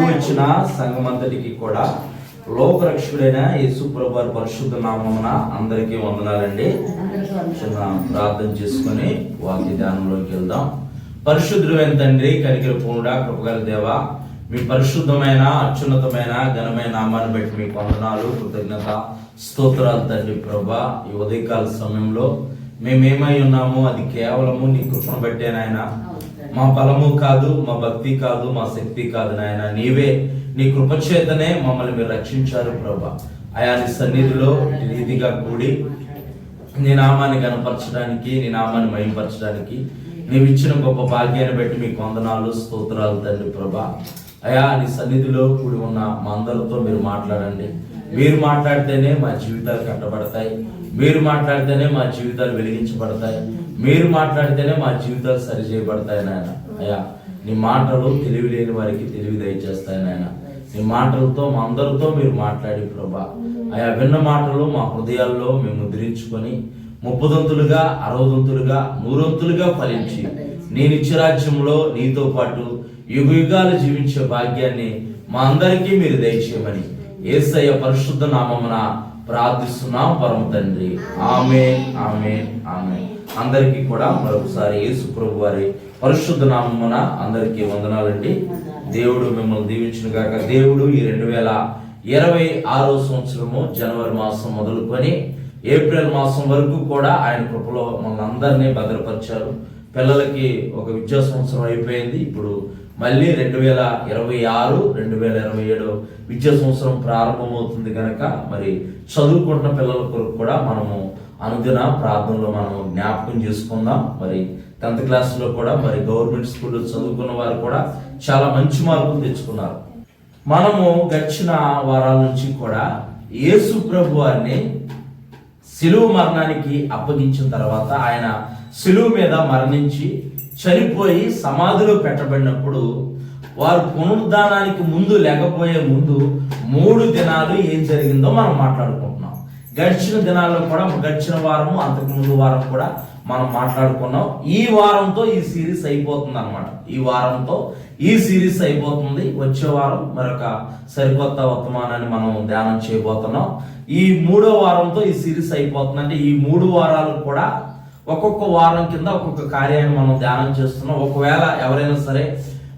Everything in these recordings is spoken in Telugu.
వచ్చిన సంఘమంతటికి కూడా లోకరక్షకుడైన యేసు ప్రభువు వారి పరిశుద్ధ నామమున అందరికీ వందనాలండి. చిన్న ప్రార్థన చేసుకుని వాక్య ధ్యానంలోకి వెళ్దాం. పరిశుద్ధుడైన తండ్రి, కనికర పూర్ణుడా, కృపగల దేవా, మీ పరిశుద్ధమైన అత్యున్నతమైన ఘనమైన నామాన్ని బట్టి మీకు వందనాలు, కృతజ్ఞత, స్తోత్రాలు తండ్రి. ప్రభా, ఈ ఉదయకాల సమయంలో మేమేమై ఉన్నామో అది కేవలము నీ కృపను బట్టే నాయన. మా బలము కాదు, మా భక్తి కాదు, మా శక్తి కాదు నాయన. నీవే నీ కృపచేతనే మమ్మల్ని మీరు రక్షించారు ప్రభా. ఆయా నీ సన్నిధిలో రీతిగా కూడి నీ నామాన్ని గణపరచడానికి, నీ నామాన్ని మహింపరచడానికి నీవు ఇచ్చిన గొప్ప భాగ్యాన్ని బట్టి మీకు వందనాలు, స్తోత్రాలు తండ్రి. ప్రభా, అయా నీ సన్నిధిలో కూడి ఉన్న మా అందరితో మీరు మాట్లాడండి. మీరు మాట్లాడితేనే మా జీవితాలు కట్టబడతాయి. మీరు మాట్లాడితేనే మా జీవితాలు వెలిగించబడతాయి. మీరు మాట్లాడితేనే మా జీవితాలు సరిచేయబడతాయి నాయన. అయ్యా, నీ మాటలు తెలివి లేని వారికి తెలివి దయచేస్తాయి నాయన. నీ మాటలతో మా అందరితో మీరు మాట్లాడి ప్రభా, అయా విన్న మాటలు మా హృదయాల్లో మేము ముద్రించుకొని 30 60 100 ఫలించి నీ నిత్యరాజ్యంలో నీతో పాటు యుగాలు జీవించే భాగ్యాన్ని మా అందరికీ మీరు దయచేయమని యేసయ్య పరిశుద్ధ నామమున ప్రార్థిస్తున్నాం పరమ తండ్రి. ఆమేన్, ఆమేన్, ఆమేన్. అందరికీ కూడా మరొకసారి యేసు ప్రభు వారి పరిశుద్ధ నామమున అందరికీ వందనాలండి. దేవుడు మిమ్మల్ని దీవించిన గాక. దేవుడు ఈ 2026 సంవత్సరము జనవరి మాసం మొదలుకొని ఏప్రిల్ మాసం వరకు కూడా ఆయన కృపలో మమ్మల్ని అందరినీ భద్రపరిచారు. పిల్లలకి ఒక విద్యా సంవత్సరం అయిపోయింది. ఇప్పుడు మళ్ళీ 2026 2027 విద్యా సంవత్సరం ప్రారంభమవుతుంది కనుక మరి చదువుకుంటున్న పిల్లల కొరకు కూడా మనము అనుదిన ప్రార్థనలో మనం జ్ఞాపకం చేసుకుందాం. మరి 10th క్లాస్లో కూడా మరి గవర్నమెంట్ స్కూల్లో చదువుకున్న వారు కూడా చాలా మంచి మార్కులు తెచ్చుకున్నారు. మనము గడిచిన వారాల నుంచి కూడా యేసు ప్రభు వారిని శిలువ మరణానికి అప్పగించిన తర్వాత ఆయన శిలువ మీద మరణించి చనిపోయి సమాధిలో పెట్టబడినప్పుడు వారు పునరుద్ధానానికి ముందు లేకపోయే ముందు 3 దినాలు ఏం జరిగిందో మనం మాట్లాడుకుంటున్నాం. గడిచిన దినాల్లో కూడా గడిచిన వారము అంతకు ముందు వారం కూడా మనం మాట్లాడుకున్నాం. ఈ వారంతో ఈ సిరీస్ అయిపోతుంది అన్నమాట. ఈ వారంతో ఈ సిరీస్ అయిపోతుంది. వచ్చే వారం మరొక సరికొత్త వర్తమానాన్ని మనం ధ్యానం చేయబోతున్నాం. ఈ 3వ వారంతో ఈ సిరీస్ అయిపోతుంది. అంటే ఈ 3 వారాలు కూడా ఒక్కొక్క వారం కింద ఒక్కొక్క కార్యాన్ని మనం ధ్యానం చేస్తున్నాం. ఒకవేళ ఎవరైనా సరే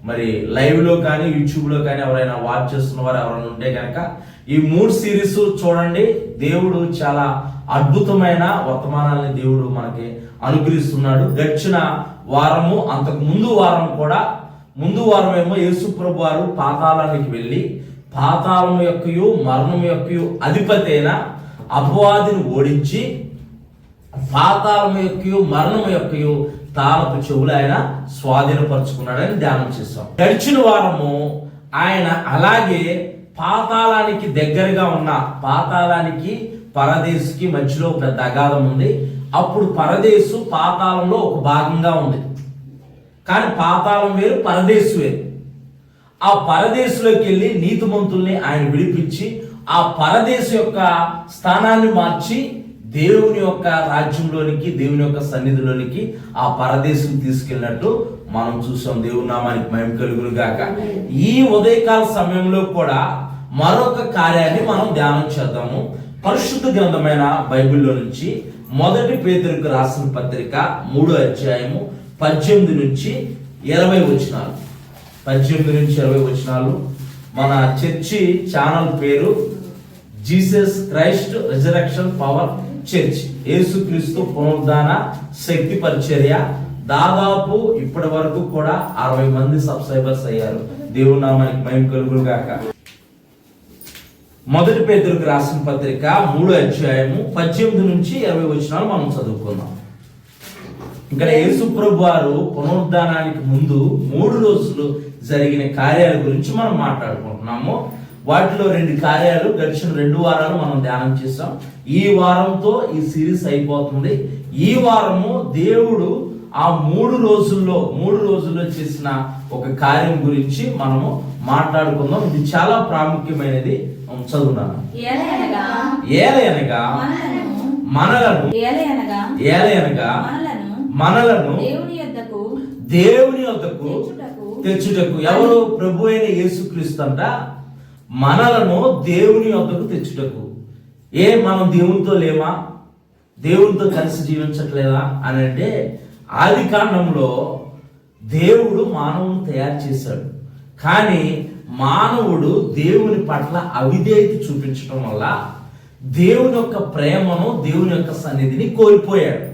మరి లైవ్ లో కానీ యూట్యూబ్ లో కానీ ఎవరైనా వాచ్ చేస్తున్న వారు ఎవరైనా ఉంటే కనుక ఈ 3 సిరీస్ చూడండి. దేవుడు చాలా అద్భుతమైన వర్తమానాన్ని దేవుడు మనకి అనుగ్రహిస్తున్నాడు. గడిచిన వారము అంతకు ముందు వారం కూడా, ముందు వారం ఏమో యేసు ప్రభు వారు పాతాళానికి వెళ్ళి పాతాళం యొక్కయు మరణం యొక్కయు అధిపతి అయిన అపవాదిని ఓడించి పాతాళం యొక్కయు మరణం యొక్కయు తాళపు చెవులు ఆయన స్వాధీనపరుచుకున్నాడని ధ్యానం చేస్తాం. గడిచిన వారము ఆయన అలాగే పాతాళానికి దగ్గరగా ఉన్న, పాతాళానికి పరదేశుకి మధ్యలో పెద్ద అగాధం ఉంది. అప్పుడు పరదేశు పాతాళంలో ఒక భాగంగా ఉంది. కానీ పాతాళం వేరు, పరదేశు వేరు. ఆ పరదేశులోకి వెళ్ళి నీతిమంతుల్ని ఆయన విడిపించి ఆ పరదేశు యొక్క స్థానాన్ని మార్చి దేవుని యొక్క రాజ్యంలోనికి, దేవుని యొక్క సన్నిధిలోనికి ఆ పరదేశం తీసుకెళ్ళినట్టు మనం చూసాం. దేవుని నామానికి మహిమ కలుగును గాక. ఈ ఉదయకాల సమయంలో కూడా మరొక కార్యాన్ని మనం ధ్యానం చేద్దాము. పరిశుద్ధ గ్రంథమైన బైబిల్లో నుంచి 1 పేతురుకు రాసిన పత్రిక 3వ అధ్యాయము 18 నుంచి 20 వచనాలు. 18 నుంచి 20 వచనాలు. మన చర్చి ఛానల్ పేరు Jesus Christ resurrection power church. యేసుక్రీస్తు పునరుద్ధాన శక్తి పరిచర్య. దాదాపు ఇప్పటి వరకు కూడా 60 మంది సబ్స్క్రైబర్స్ అయ్యారు. దేవుని నామానికి మహిమ కలుగును గాక. 1 పేతురుకు రాసిన పత్రిక 3వ అధ్యాయము 18 నుంచి 20 వచనాలు మనం చదువుకుందాం. ఇక్కడ యేసు ప్రభు వారు పునరుద్ధానానికి ముందు 3 రోజులు జరిగిన కార్యాల గురించి మనం మాట్లాడుకుంటున్నాము. వాటిలో 2 కార్యాలు గడిచిన 2 వారాలు మనం ధ్యానం చేస్తాం. ఈ వారంతో ఈ సిరీస్ అయిపోతుంది. ఈ వారము దేవుడు ఆ 3 రోజుల్లో చేసిన ఒక కార్యం గురించి మనము మాట్లాడుకుందాం. ఇది చాలా ప్రాముఖ్యమైనది. చదువున్నాను. ఏలయనగా మనలను దేవుని వద్దకు తెచ్చుటకు. ఎవరు? ప్రభు అయిన యేసుక్రీస్తు అంట మనలను దేవుని వద్దకు తెచ్చుటకు. మనం దేవునితో లేమా? దేవునితో కలిసి జీవించట్లేదా అని అంటే, ఆది కాండంలో దేవుడు మానవుని తయారు చేశాడు, కానీ మానవుడు దేవుని పట్ల అవిధేయత చూపించడం వల్ల దేవుని యొక్క ప్రేమను, దేవుని యొక్క సన్నిధిని కోల్పోయాడు.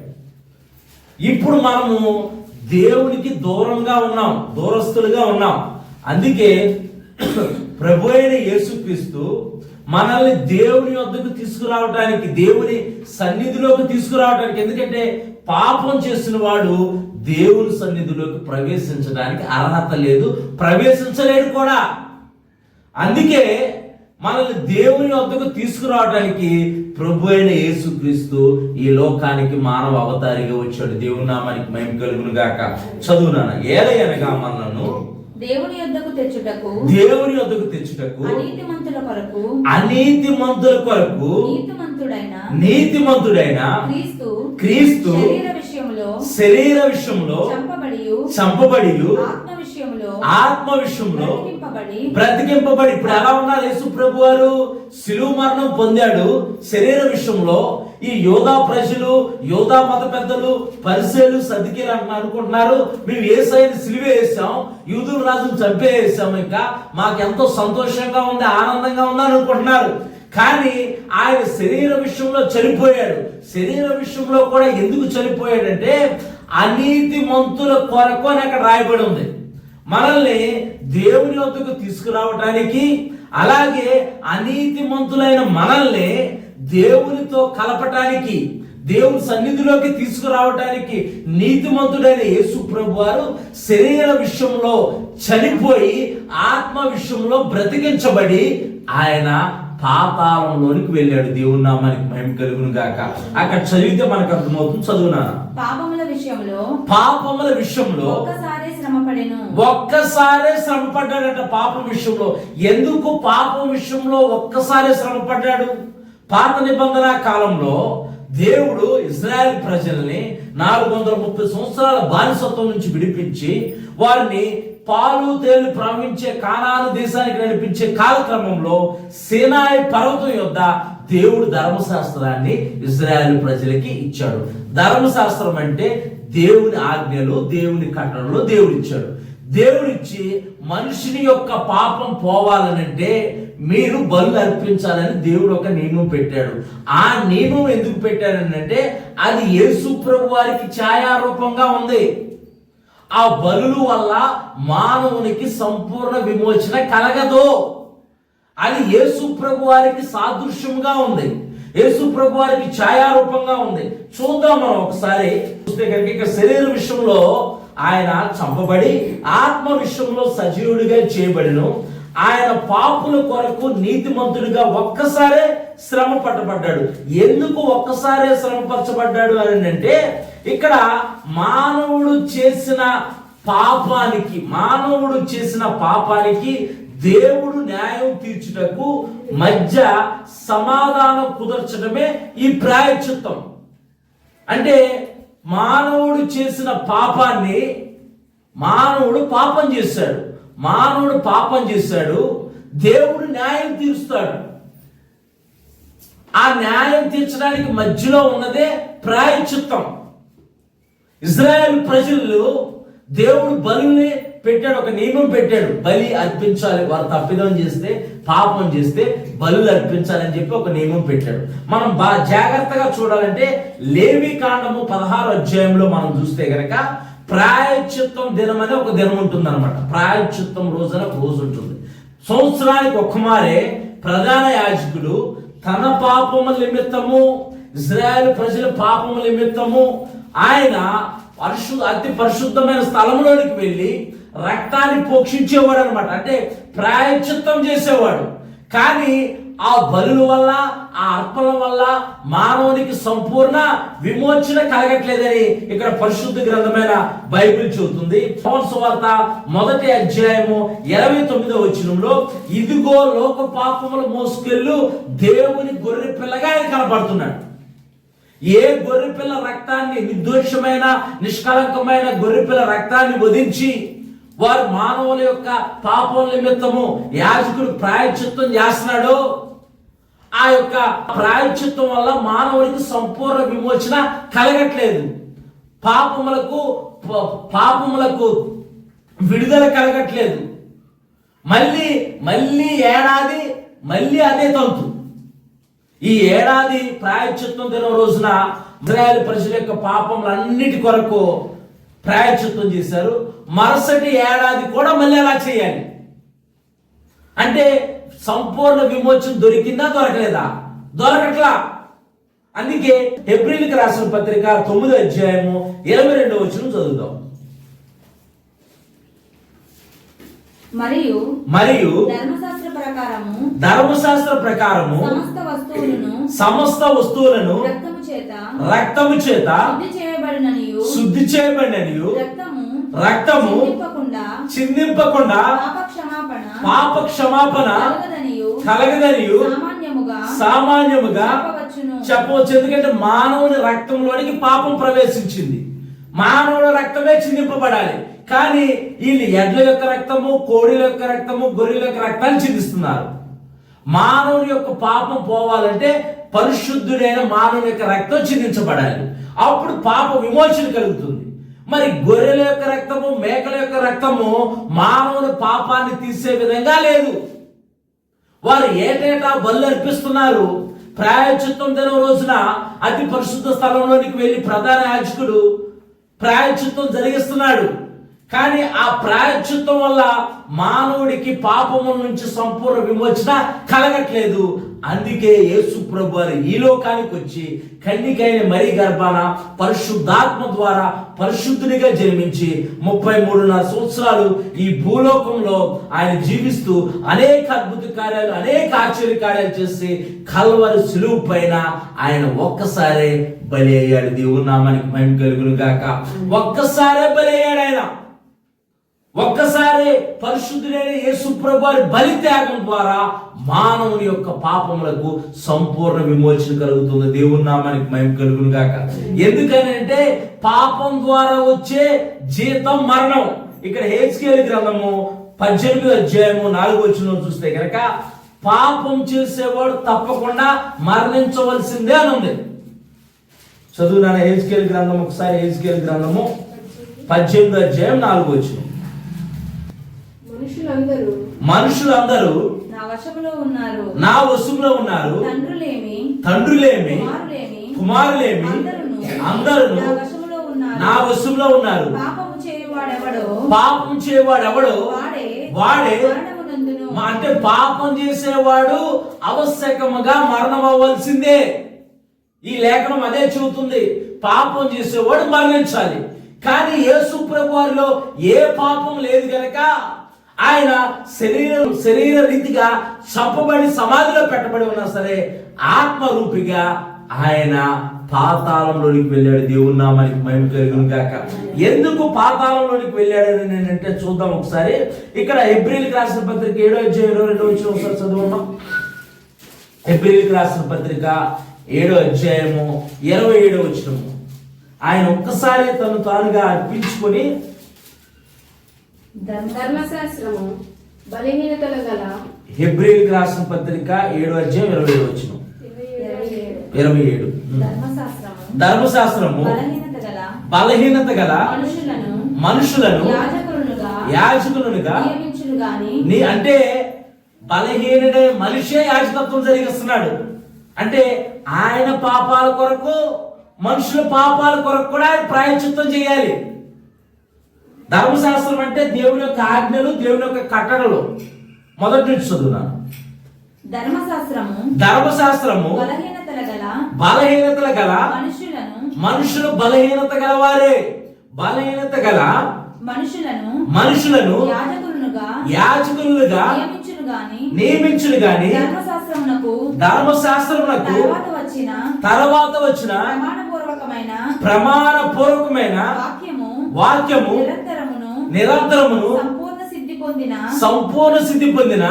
ఇప్పుడు మనము దేవునికి దూరంగా ఉన్నాం, దూరస్తులుగా ఉన్నాం. అందుకే ప్రభు అయిన యేసుక్రీస్తు మనల్ని దేవుని వద్దకు తీసుకురావడానికి, దేవుని సన్నిధిలోకి తీసుకురావడానికి, ఎందుకంటే పాపం చేసిన వాడు దేవుని సన్నిధిలోకి ప్రవేశించడానికి అర్హత లేదు, ప్రవేశించలేడు కూడా. అందుకే మనల్ని దేవుని వద్దకు తీసుకురావడానికి ప్రభు అయిన యేసుక్రీస్తు ఈ లోకానికి మానవ అవతారిగా వచ్చాడు. దేవుని నామానికి మహిమ కలుగును గాక. చదువునాను. ఏలయనగా మనలను దేవుని యొద్దకు తెచ్చుటకు, అనీతిమంతుల కొరకు నీతిమంతుడైన క్రీస్తు శరీర విషయంలో చంపబడి ఆత్మ విషయంలో బ్రతికింపబడి. ఇప్పుడు ఎలా ఉన్నారు యేసు ప్రభు వారు? శిలువ మరణం పొందాడు శరీర విషయంలో. ఈ యోధా ప్రజలు, యోధా మత పెద్దలు, పరిసయ్యులు, సద్దుకీయులు అనుకుంటున్నారు, మేము యేసయ్యని సిలువ వేసాం, యూదుల రాజును చంపేసాం, ఇంకా మాకెంతో సంతోషంగా ఉంది, ఆనందంగా ఉందని అనుకుంటున్నారు. కానీ ఆయన శరీర విషయంలో చనిపోయాడు. శరీర విషయంలో కూడా ఎందుకు చనిపోయాడంటే అనీతిమంతుల కొరకు అని అక్కడ రాయబడి ఉంది. మనల్ని దేవుని వద్దకు తీసుకురావడానికి, అలాగే అనీతిమంతులైన మనల్ని దేవునితో కలపటానికి, దేవుని సన్నిధిలోకి తీసుకురావటానికి నీతిమంతుడైన యేసు ప్రభు వారు శరీర విషయంలో చనిపోయి ఆత్మ విషయంలో బ్రతికించబడి ఆయన పాతాళంలోనికి వెళ్ళాడు. దేవుని నామానికి మహిమ కలుగును గాక. అక్కడ చదివితే మనకు అర్థమవుతుంది. చదువునాను. పాపముల విషయంలో ఒక్కసారే శ్రమ పడ్డాడట. పాపం విషయంలో. ఎందుకు పాపం విషయంలో ఒక్కసారే శ్రమ పడ్డాడు? పాత నిబంధన కాలంలో దేవుడు ఇజ్రాయెల్ ప్రజల్ని 430 సంవత్సరాల బానిసత్వం నుంచి విడిపించి వారిని పాలు తేళ్లు ప్రవహించే కానాను దేశానికి నడిపించే కాలక్రమంలో సీనాయి పర్వతం యొద్ద దేవుడు ధర్మశాస్త్రాన్ని ఇజ్రాయెల్ ప్రజలకి ఇచ్చాడు. ధర్మశాస్త్రం అంటే దేవుని ఆజ్ఞలు, దేవుని కట్టడలు దేవుడు ఇచ్చాడు. దేవుడిచ్చి మనిషిని యొక్క పాపం పోవాలనంటే మీరు బలు అర్పించాలని దేవుడు ఒక నియమం పెట్టాడు. ఆ నియమం ఎందుకు పెట్టాడంటే అది యేసు ప్రభు వారికి ఛాయారూపంగా ఉంది. ఆ బలుల వల్ల మానవునికి సంపూర్ణ విమోచన కలగదు. అది యేసు ప్రభు వారికి సాదృశ్యంగా ఉంది, యేసు ప్రభు వారికి ఛాయారూపంగా ఉంది. చూద్దాం మనం ఒకసారి. చూస్తే కనుక ఇక శరీర విషయంలో ఆయన చంపబడి ఆత్మ విషయంలో సజీవుడిగా చేయబడిను. ఆయన పాపుల కొరకు నీతిమంతుడిగా ఒక్కసారే శ్రమ పట్టబడ్డాడు. ఎందుకు ఒక్కసారే శ్రమపరచబడ్డాడు అని అంటే, ఇక్కడ మానవుడు చేసిన పాపానికి దేవుడు న్యాయం తీర్చుటకు మధ్య సమాధానం కుదర్చడమే ఈ ప్రాయశ్చిత్తం. అంటే మానవుడు చేసిన పాపాన్ని, మానవుడు పాపం చేశాడు, దేవుడు న్యాయం తీరుస్తాడు. ఆ న్యాయం తీర్చడానికి మధ్యలో ఉన్నదే ప్రాయశ్చిత్తం. ఇజ్రాయెల్ ప్రజలు దేవుడు బలుల్ని పెట్టాడు, ఒక నియమం పెట్టాడు, బలి అర్పించాలి. వారు తప్పిదం చేస్తే, పాపం చేస్తే బలులు అర్పించాలని చెప్పి ఒక నియమం పెట్టాడు. మనం జాగ్రత్తగా చూడాలంటే లేవి కాండము 16వ అధ్యాయంలో మనం చూస్తే గనక ప్రాయశ్చిత్తం దినం అనే ఒక దినం ఉంటుంది అనమాట. ప్రాయశ్చిత్తం రోజు అని ఒక రోజు ఉంటుంది. సంవత్సరానికి ఒక్కమారే ప్రధాన యాజకుడు తన పాపముల నిమిత్తము, ఇజ్రాయెల్ ప్రజల పాపముల నిమిత్తము ఆయన అతి పరిశుద్ధమైన స్థలంలోనికి వెళ్ళి రక్తాన్ని పోక్షించేవాడు అనమాట. అంటే ప్రాయశ్చిత్తం చేసేవాడు. కానీ ఆ బలుల వల్ల, ఆ అర్పణ వల్ల మానవునికి సంపూర్ణ విమోచన కలగట్లేదని ఇక్కడ పరిశుద్ధ గ్రంథమైన బైబిల్ చెబుతుంది. యోహాను సువార్త 1వ అధ్యాయము 29వ వచనంలో, ఇదిగో లోక పాపములు మోసుకెళ్ళు దేవుని గొర్రె పిల్లగా ఆయన కనబడుతున్నాడు. ఏ గొర్రెపిల్ల రక్తాన్ని, నిర్దోషమైన నిష్కలంకమైన గొర్రెపిల్ల రక్తాన్ని వధించి వారు మానవుల యొక్క పాపం నిమిత్తము యాజకుడు ప్రాయశ్చిత్తం చేస్తున్నాడో ఆ యొక్క ప్రాయశ్చిత్తం వల్ల మానవుడికి సంపూర్ణ విమోచన కలగట్లేదు. పాపములకు విడుదల కలగట్లేదు. మళ్ళీ ఏడాది మళ్ళీ అదే తంతు. ఈ ఏడాది ప్రాయశ్చిత్తం దినం రోజున ఇశ్రాయేలు ప్రజల యొక్క పాపములన్నిటి కొరకు ప్రాయశ్చిత్తం చేశారు. మరుసటి ఏడాది కూడా మళ్ళీ అలా చేయాలి. అంటే సంపూర్ణ విమోచన దొరికిందా, దొరకలేదా? దొరకట్లా. అందుకే హెబ్రీయులకు రాసిన పత్రిక 9వ అధ్యాయము 22వ వచనం చదువుదాం. మరియు ధర్మశాస్త్ర ప్రకారము సమస్త వస్తువులను రక్తము చేత శుద్ధి చేయబడిననియు రక్తము చిందింపకుండా పాప క్షమాపణ కలగదనియు సామాన్యముగా చెప్పవచ్చు. ఎందుకంటే మానవుని రక్తంలోనికి పాపం ప్రవేశించింది. మానవుడి రక్తమే చిందింపబడాలి. కానీ వీళ్ళు ఎడ్ల యొక్క రక్తము, కోడిల యొక్క రక్తము, గొర్రెల యొక్క రక్తాన్ని చిందిస్తున్నారు. మానవుని యొక్క పాపం పోవాలంటే పరిశుద్ధుడైన మానవుని యొక్క రక్తం చిందించబడాలి. అప్పుడు పాప విమోచన కలుగుతుంది. మరి గొర్రెల యొక్క రక్తము, మేకల యొక్క రక్తము మానవుని పాపాన్ని తీసే విధంగా లేదు. వారు ఏటేటా బలు అర్పిస్తున్నారు. ప్రాయశ్చిత్తం దినం రోజున అతి పరిశుద్ధ స్థలంలోనికి వెళ్ళి ప్రధాన యాజకుడు ప్రాయశ్చిత్తం జరిగిస్తున్నాడు. కానీ ఆ ప్రాయశ్చిత్తం వల్ల మానవుడికి పాపము నుంచి సంపూర్ణ విమోచన కలగట్లేదు. అందుకే యేసు ప్రభువారు ఈ లోకానికి వచ్చి కన్యకైన మరీ గర్భాన పరిశుద్ధాత్మ ద్వారా పరిశుద్ధునిగా జన్మించి 33.5 సంవత్సరాలు ఈ భూలోకంలో ఆయన జీవిస్తూ అనేక అద్భుత కార్యాలు, అనేక ఆశ్చర్య కార్యాలు చేసి కల్వరి సిలువు పైన ఆయన ఒక్కసారే బలి అయ్యాడు. దేవుని నామానికి మహిమ కలుగును గాక. ఒక్కసారే బలి అయ్యాడు ఆయన. ఒక్కసారి పరిశుద్ధుడైన యేసు ప్రభువారి బలి త్యాగం ద్వారా మానవుని యొక్క పాపములకు సంపూర్ణ విమోచన కలుగుతుంది. దేవుని నామానికి మహిమ కలుగును గాక. ఎందుకనంటే పాపం ద్వారా వచ్చే జీతం మరణం. ఇక్కడ హెజ్కేలు గ్రంథము 18వ అధ్యాయము 4వ వచనం చూస్తే కనుక పాపం చేసేవాడు తప్పకుండా మరణించవలసిందే అని ఉంది. చదువు నాన్న హెజ్కేలు గ్రంథం ఒకసారి. హెజ్కేలు గ్రంథము 18వ అధ్యాయం 4వ వచనం. మనుషులందరూ నా వశములో ఉన్నారు. తండ్రులేమి కుమారులేమి అందరూ నా వశములో ఉన్నారు. పాపం చేయవాడెవడో వాడే. అంటే పాపం చేసేవాడు అవశ్యకముగా మరణం అవ్వాల్సిందే. ఈ లేఖనం అదే చెబుతుంది. పాపం చేసేవాడు మరణించాలి. కానీ యేసు ప్రభువారిలో ఏ పాపం లేదు గనక ఆయన శరీర రీతిగా చంపబడి సమాధిలో పెట్టబడి ఉన్నా సరే ఆత్మరూపిగా ఆయన పాతాళంలోనికి వెళ్ళాడు. దేవుని నామానికి మహిమ కలుగును గాక. ఎందుకు పాతాళంలోనికి వెళ్ళాడు అని అంటే చూద్దాం ఒకసారి. ఇక్కడ హెబ్రీయులకు రాసిన పత్రిక 7వ అధ్యాయం 22వ వచనం ఒకసారి చదువుదాం. హెబ్రీయులకు రాసిన పత్రిక 7వ అధ్యాయము 27వ వచనం. ఆయన ఒక్కసారి తను తానుగా అర్పించుకొని ధర్మశాస్త్రము బలహీనతలు గల. హెబ్రీయులకు రాసిన పత్రిక 7వ అధ్యాయం 27వ వచనం. 27. ధర్మశాస్త్రము బలహీనత గల మనుషులను యాజకులుగా అంటే బలహీనుడే మనిషే యాజకత్వం జరిగిస్తున్నాడు. అంటే ఆయన పాపాల కొరకు, మనుషుల పాపాల కొరకు కూడా ఆయన ప్రాయశ్చిత్తం చేయాలి. ధర్మశాస్త్రం అంటే దేవుని యొక్క ఆజ్ఞలు, దేవుని యొక్క కట్టడలు. మొదటి నుంచి చదువున్నాను. ధర్మశాస్త్రము బలహీనతల గల మనుషులు బలహీనత గలవారే. బలహీనత గల మనుషులను యాజకులుగా నియమించును గాని ధర్మశాస్త్రమునకు తర్వాత వచ్చిన ప్రమాణపూర్వకమైన వాక్యము నిరంతరమును సంపూర్ణ సిద్ధి పొందిన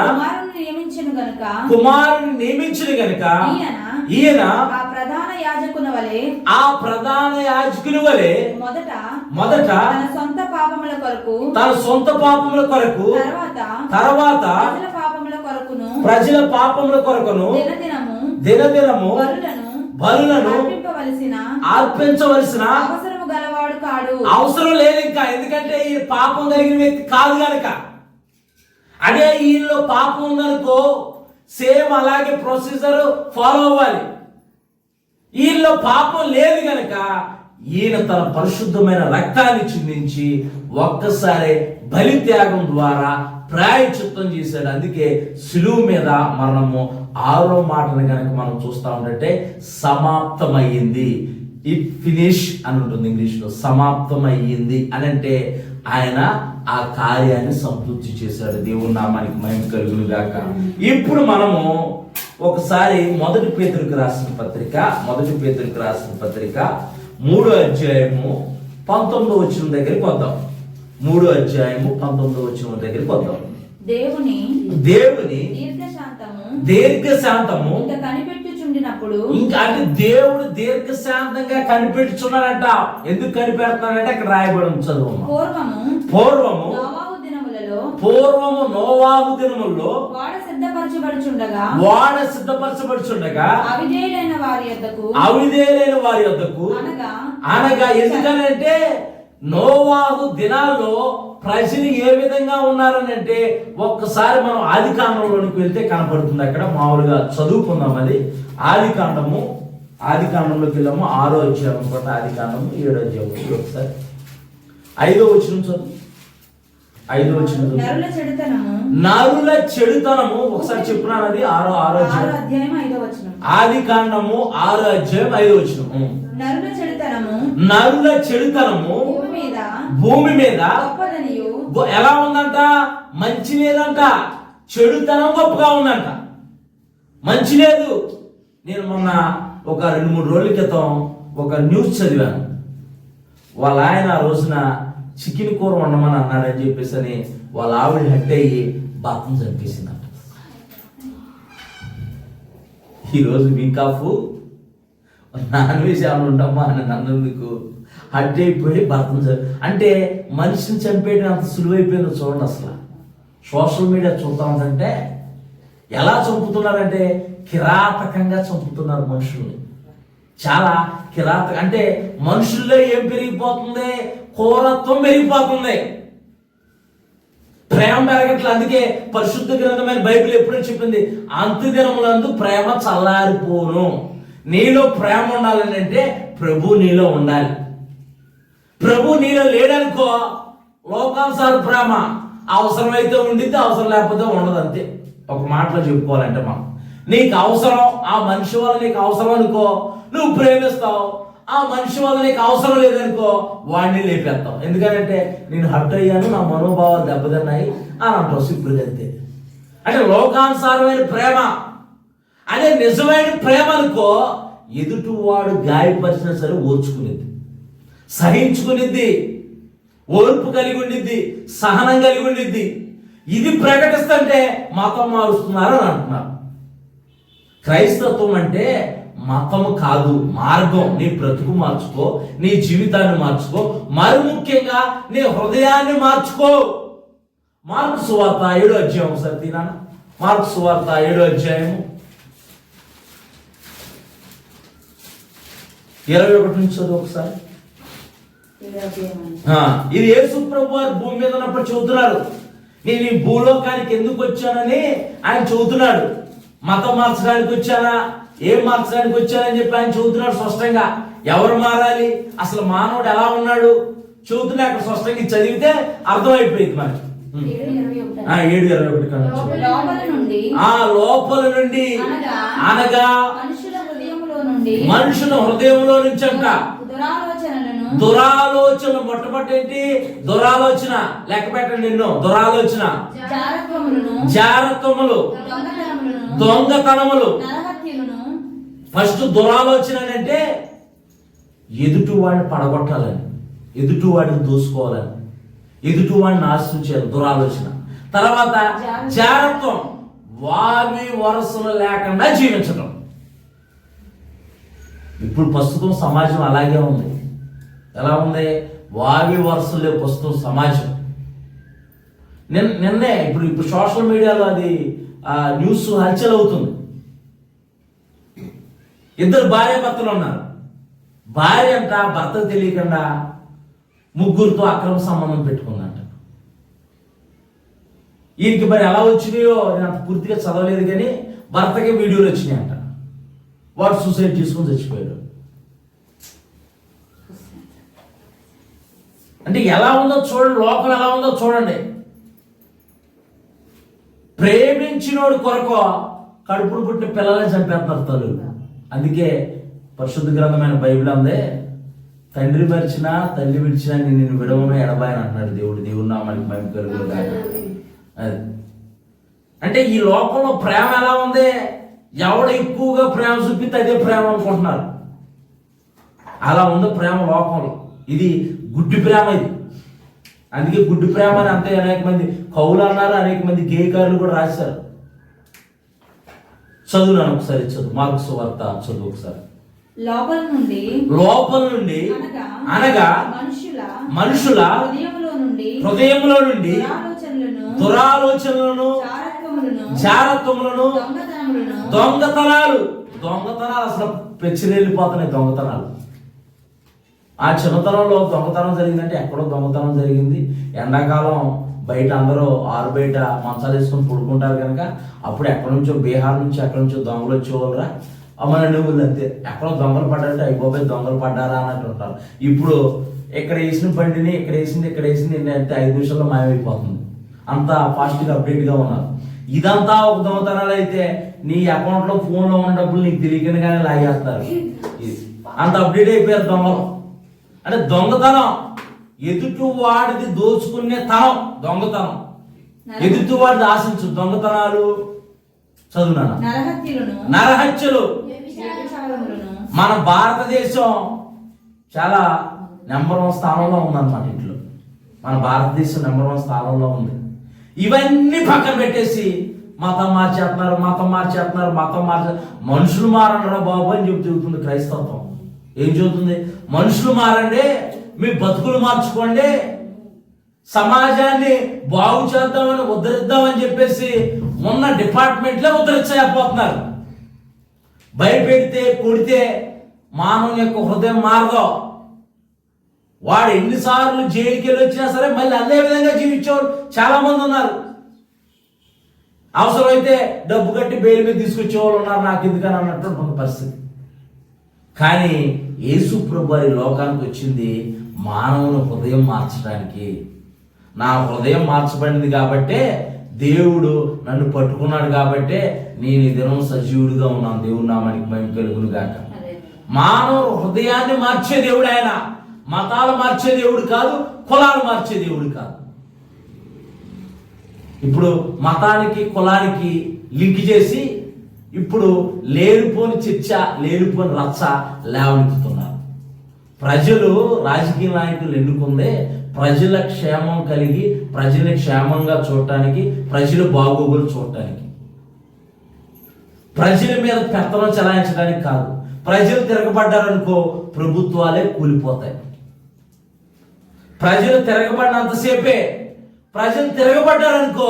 కుమారుని నియమించిన గనుక ఈయన ప్రధాన యాజకుని వలె ఆ ప్రధాన యాజకుని వలె మొదట మొదట తన సొంత పాపముల కొరకు తన సొంత పాపముల కొరకు తర్వాత ప్రజల పాపముల కొరకును ప్రజల పాపముల కొరకును దినదినము బలులను అర్పించవలసిన అవసరము గలవాడు కాడు. అవసరం లేదు ఇంకా, ఎందుకంటే ఈ పాపం కలిగిన వ్యక్తి కాదు గనక. అదే ఈయనలో పాపం ఉందనుకో సేమ్ అలాగే ప్రొసీజర్ ఫాలో అవ్వాలి. ఈయనలో పాపం లేదు గనక ఈయన తన పరిశుద్ధమైన రక్తాన్ని చిందించి ఒక్కసారి బలిత్యాగం ద్వారా ప్రాయశ్చిత్తం చేశాడు. అందుకే శిలువ మీద మరణము 6వ మాటను కనుక మనం చూస్తా ఉంటే సమాప్తమయ్యింది, ఇట్ ఫినిష్ అని ఉంటుంది ఇంగ్లీష్లో. సమాప్తమయ్యింది అని అంటే ఆయన ఆ కార్యాన్ని సంతృప్తి చేశాడు. దేవుని నామానికి మహిమ కలుగును గాక. ఇప్పుడు మనము ఒకసారి మొదటి పేతురుకు రాసిన పత్రిక 3వ అధ్యాయము 19వ వచనం దగ్గరికి వద్దాం. 3వ అధ్యాయము 19వ వచనం దగ్గరికి వద్దాం. దేవుని దీర్ఘశాంతము ఇంకా కనిపెట్టుచుండినప్పుడు, ఇంకా అంటే దేవుడు దీర్ఘశాంతంగా కనిపెట్టుచున్నాడంట. ఎందుకు కనిపెడుతున్నాడంటే అక్కడ రాయబడి చదువు. పూర్వము నోవాహు దినములలో వాడ సిద్ధపరచబడుచుండగా అవిధేయులైన వారి యొద్దకు అనగా ఎందుకనంటే నోవాహు దినాల్లో ప్రజలు ఏ విధంగా ఉన్నారనంటే ఒక్కసారి మనం ఆది కాండంలోనికి వెళ్తే కనపడుతుంది. అక్కడ మామూలుగా చదువుకుందాం. అది ఆది కాండంలోకి వెళ్ళాము. 6వ అధ్యాయం అనుకుంటా. ఆది కాండము 7వ అధ్యాయం. ఒకసారి 5వ వచనం చదువు. 5వ వచనం నరుల చెడుతనము ఒకసారి చెప్పున్నాను. అది 6వ అధ్యాయం 5వ వచనం. ఆది కాండము 6వ అధ్యాయం 5వ వచనం. నరుల చెడుతనము భూమి మీద ఎలా ఉందంట? మంచి లేదంట. చెడుతనం గొప్పగా ఉందంట, మంచి లేదు. నేను మొన్న ఒక 2-3 రోజుల క్రితం ఒక న్యూస్ చదివాను. వాళ్ళ ఆయన ఆ రోజున చికెన్ కూర వండమని అన్నాడని చెప్పేసి అని వాళ్ళ ఆవిడ హెడ్ అయ్యి భర్తను చంపేసిందంట. ఈరోజు వీక్ ఆఫ్ నాన్ వెజ్ ఏమైనా ఉంటామా అని నన్నందుకు హట్ అయిపోయి భర్తను అంటే మనిషిని చంపేయడం అంత సులువైపోయిందో చూడండి. అసలు సోషల్ మీడియా చూస్తా ఉందంటే ఎలా చంపుతున్నారంటే కిరాతకంగా చంపుతున్నారు మనుషుల్ని. చాలా కిరాతక అంటే మనుషుల్లో ఏం పెరిగిపోతుంది? క్రూరత్వం పెరిగిపోతుంది, ప్రేమ పెరగట్లేదు. అందుకే పరిశుద్ధ గ్రంథమైన బైబిల్ ఎప్పుడో చెప్పింది, అంత్యదినములందు ప్రేమ చల్లారిపోను. నీలో ప్రేమ ఉండాలని అంటే ప్రభు నీలో ఉండాలి. ప్రభు నీలో లేడనుకో లోకానుసార ప్రేమ అవసరమైతే ఉండితే, అవసరం లేకపోతే ఉండదు. అంతే. ఒక మాటలో చెప్పుకోవాలంటే మనం నీకు అవసరం, ఆ మనిషి వల్ల నీకు అవసరం అనుకో నువ్వు ప్రేమిస్తావు. ఆ మనిషి వల్ల నీకు అవసరం లేదనుకో వాడిని లేపేస్తావు. ఎందుకంటే నేను హర్ట్ అయ్యాను, నా మనోభావాలు దెబ్బతిన్నాయి అని అంటావు. సింపుల్గా అంతే. అంటే లోకానుసారమైన ప్రేమ. అదే నిజమైన ప్రేమ అనుకో ఎదుటివాడు గాయపరిచినా సరే ఓర్చుకునేది, సహించుకునేది, ఓర్పు కలిగి ఉండిద్ది, సహనం కలిగి ఉండిద్ది. ఇది ప్రకటిస్తుంటే మతం మారుస్తున్నారు అని అంటున్నారు. క్రైస్తత్వం అంటే మతము కాదు, మార్గం. నీ బ్రతుకు మార్చుకో, నీ జీవితాన్ని మార్చుకో, మరి ముఖ్యంగా నీ హృదయాన్ని మార్చుకో. మార్కు సువార్త 7వ అధ్యాయం ఒకసారి తినాను. మార్కు సువార్త 7వ అధ్యాయము 21 నుంచి చదువు ఒకసారి. ఇది యేసు ప్రభువు వారు భూమి మీద ఉన్నప్పుడు చెబుతున్నారు. నేను ఈ భూలోకానికి ఎందుకు వచ్చానని ఆయన చెబుతున్నాడు. మతం మార్చడానికి వచ్చానా, ఏం మార్చడానికి వచ్చానని చెప్పి ఆయన చెబుతున్నాడు స్పష్టంగా. ఎవరు మారాలి, అసలు మానవుడు ఎలా ఉన్నాడు చెబుతున్నా. అక్కడ స్పష్టంగా చదివితే అర్థమైపోయింది మనకి. 7:21 లోపల నుండి అనగా మనుషుల హృదయంలో నుంచి అంట దురాలోచనలు. మొట్టమొదటి ఏంటి? దురాలోచన. లెక్క పెట్టండి ఎన్నో. దురాలోచన, జారత్వములు, దొంగతనములు. ఫస్ట్ దురాలోచన అంటే ఎదుటివాడిని పడగొట్టాలని, ఎదుటివాడిని దోసుకోవాలని, ఎదుటివాడిని నాశనం చేయాలి. దురాలోచన. తర్వాత జారత్వం, వావి వరసలు లేకుండా జీవించడం. ఇప్పుడు ప్రస్తుతం సమాజం అలాగే ఉంది. ఎలా ఉంది? వావి వరుసలే ప్రస్తుతం సమాజం. నిన్నే ఇప్పుడు సోషల్ మీడియాలో అది న్యూస్ హల్చల్ అవుతుంది. ఇద్దరు భార్య భర్తలు ఉన్నారు. భార్య అంట భర్తకు తెలియకుండా ముగ్గురితో అక్రమ సంబంధం పెట్టుకుందంట. ఈయనకి మరి ఎలా వచ్చినాయో నేను అంత పూర్తిగా చదవలేదు, కానీ భర్తకి వీడియోలు వచ్చినాయంట. వాడు సూసైడ్ చేసుకుని చచ్చిపోయాడు. అంటే ఎలా ఉందో చూడండి, లోకం ఎలా ఉందో చూడండి. ప్రేమించినోడు కొరకు కడుపును పుట్టిన పిల్లల్ని చంపేస్తున్నారు తల్లులు. అందుకే పరిశుద్ధ గ్రంథమైన బైబిల్ అందే, తండ్రి మరిచినా తల్లి విడిచినా నిన్ను విడవను ఎడబాయని అంటున్నాడు దేవుడు. దేవుడు నామానికి మహిమ కలుగును గాక. అది అంటే ఈ లోకంలో ప్రేమ ఎలా ఉంది? ఎవడు ఎక్కువగా ప్రేమ చూపిస్తే అదే ప్రేమ అనుకుంటున్నారు. అలా ఉంది ప్రేమ లోకంలో. ఇది గుడ్డి ప్రేమ. ఇది అందుకే గుడ్డి ప్రేమ అని అంతే అనేక మంది కవులు అన్నారు, అనేక మంది గేయకారులు కూడా రాశారు. చదువునాను ఒకసారి, చదువు మార్కు సువార్త చదువు ఒకసారి. లోపల నుండి అనగా మనుషుల హృదయంలో నుండి దురాలోచనలను జారత్వములను దొంగతనాలు అసలు పెచ్చిరెళ్ళిపోతున్నాయి. దొంగతనాలు ఆ చిన్నతనంలో దొంగతనం జరిగిందంటే ఎక్కడో దొంగతనం జరిగింది. ఎండాకాలం బయట అందరూ ఆరు బయట మంచాలు వేసుకొని పడుకుంటారు కనుక అప్పుడు ఎక్కడి నుంచో బీహార్ నుంచి ఎక్కడి నుంచో దొంగలు వచ్చేవాళ్ళరా అమ్మ నువ్వులు అంతే. ఎక్కడో దొంగలు పడ్డారంటే అయిపోయి దొంగలు పడ్డారా అన్నట్టు ఉంటారు. ఇప్పుడు ఇక్కడ వేసిన బండిని ఇక్కడ వేసింది అంటే 5 నిమిషాల్లో మాయమైపోతుంది. అంత ఫాస్ట్గా అప్డేట్గా ఉన్నారు. ఇదంతా ఒక దొంగతనాలు అయితే నీ అకౌంట్లో ఫోన్లో ఉన్న డబ్బులు నీకు తెలియకుండానే లాగేస్తారు. అంత అప్డేట్ అయిపోయారు దొంగలు. అంటే దొంగతనం ఎదుటి వాడిది దోచుకునే తనం దొంగతనం. ఎదుటి వాడిది ఆశించు దొంగతనాలు. చదువునాను. నరహత్యలు. మన భారతదేశం చాలా నెంబర్ 1 స్థానంలో ఉందన్నమాట. ఇంట్లో మన భారతదేశం నెంబర్ 1 స్థానంలో ఉంది. ఇవన్నీ పక్కన పెట్టేసి మతం మార్చేస్తున్నారు. మనుషులు మారనరా బాబు అని చెబుతుంది క్రైస్తవం. ఏం చెబుతుంది? మనుషులు మారండి, మీ బతుకులు మార్చుకోండి, సమాజాన్ని బాగు చేద్దామని ఉద్ధరిద్దామని చెప్పేసి ఉన్న డిపార్ట్మెంట్లే ఉద్ధరించలేకపోతున్నారు. భయపెడితే కొడితే మానవుని యొక్క హృదయం మారదు. వాడు ఎన్నిసార్లు జైలుకి వెళ్ళి వచ్చినా సరే మళ్ళీ అదే విధంగా జీవించేవాడు చాలా మంది ఉన్నారు. అవసరమైతే డబ్బు కట్టి బెయిల్ మీద తీసుకొచ్చేవాళ్ళు ఉన్నారు. నాకు ఎందుకని అన్నట్టు ఉన్న పరిస్థితి. కానీ యేసు ప్రభు వారి లోకానికి వచ్చింది మానవుని హృదయం మార్చడానికి. నా హృదయం మార్చబడింది కాబట్టే దేవుడు నన్ను పట్టుకున్నాడు కాబట్టే నేను ఈ దినం సజీవుడిగా ఉన్నాను. దేవుడు నామానికి మహిమ కలుగును గాక. మానవ హృదయాన్ని మార్చే దేవుడు ఆయన. మతాలు మార్చే దేవుడు కాదు, కులాలు మార్చే దేవుడు కాదు. ఇప్పుడు మతానికి కులానికి లింక్ చేసి ఇప్పుడు లేనిపోని చర్చ, లేనిపోని రచ్చ లేవనెత్తుతున్నారు. ప్రజలు రాజకీయ నాయకులు ఎన్నుకుందే ప్రజల క్షేమం కలిగి ప్రజల్ని క్షేమంగా చూడటానికి, ప్రజల బాగోగులు చూడటానికి, ప్రజల మీద పెత్తనం చెలాయించడానికి కాదు. ప్రజలు తిరగబడ్డారనుకో ప్రభుత్వాలే కూలిపోతాయి. ప్రజలు తిరగబడినంతసేపే. ప్రజలు తిరగబడ్డారనుకో